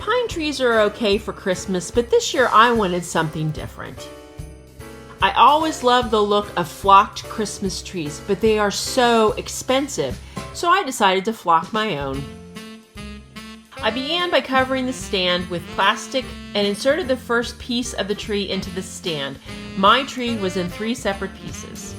Pine trees are okay for Christmas, but this year I wanted something different. I always love the look of flocked Christmas trees, but they are so expensive, so I decided to flock my own. I began by covering the stand with plastic and inserted the first piece of the tree into the stand. My tree was in 3 separate pieces.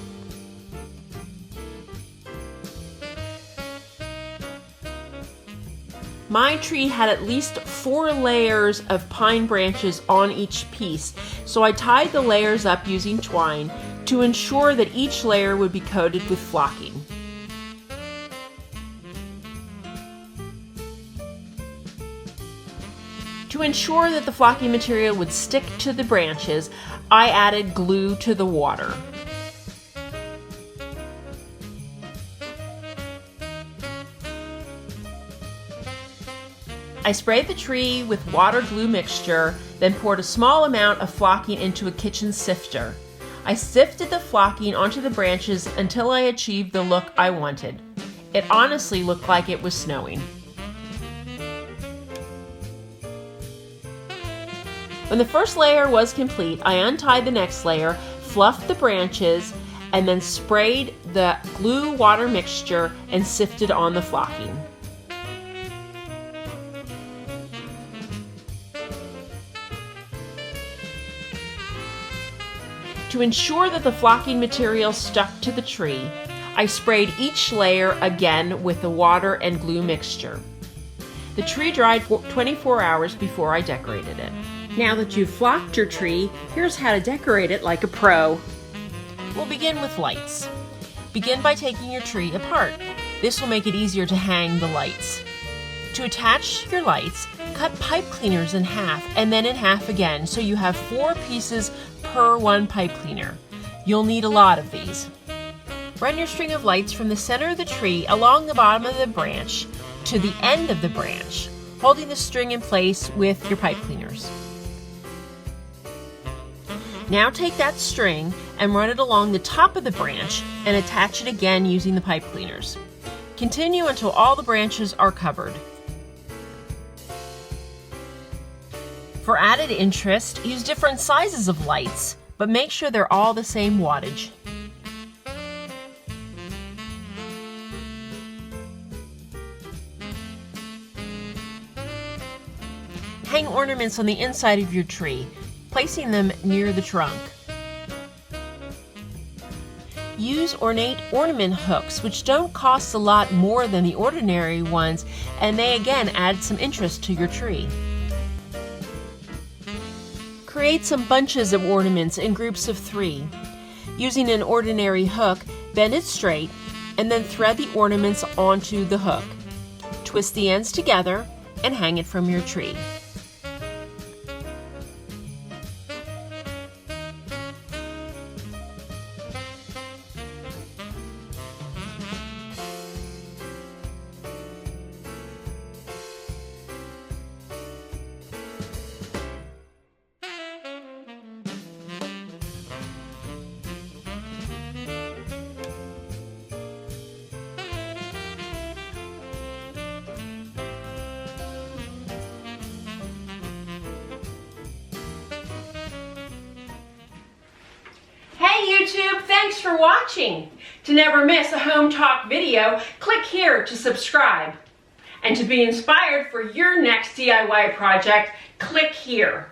My tree had at least 4 layers of pine branches on each piece, so I tied the layers up using twine to ensure that each layer would be coated with flocking. To ensure that the flocking material would stick to the branches, I added glue to the water. I sprayed the tree with water glue mixture, then poured a small amount of flocking into a kitchen sifter. I sifted the flocking onto the branches until I achieved the look I wanted. It honestly looked like it was snowing. When the first layer was complete, I untied the next layer, fluffed the branches, and then sprayed the glue water mixture and sifted on the flocking. To ensure that the flocking material stuck to the tree, I sprayed each layer again with the water and glue mixture. The tree dried for 24 hours before I decorated it. Now that you've flocked your tree, here's how to decorate it like a pro. We'll begin with lights. Begin by taking your tree apart. This will make it easier to hang the lights. To attach your lights, cut pipe cleaners in half and then in half again so you have 4 pieces per 1 pipe cleaner. You'll need a lot of these. Run your string of lights from the center of the tree along the bottom of the branch to the end of the branch, holding the string in place with your pipe cleaners. Now take that string and run it along the top of the branch and attach it again using the pipe cleaners. Continue until all the branches are covered. For added interest, use different sizes of lights, but make sure they're all the same wattage. Hang ornaments on the inside of your tree, placing them near the trunk. Use ornate ornament hooks, which don't cost a lot more than the ordinary ones, and they again add some interest to your tree. Create some bunches of ornaments in groups of 3. Using an ordinary hook, bend it straight, and then thread the ornaments onto the hook. Twist the ends together and hang it from your tree. YouTube, thanks for watching. To never miss a Hometalk video, click here to subscribe. And to be inspired for your next DIY project, click here.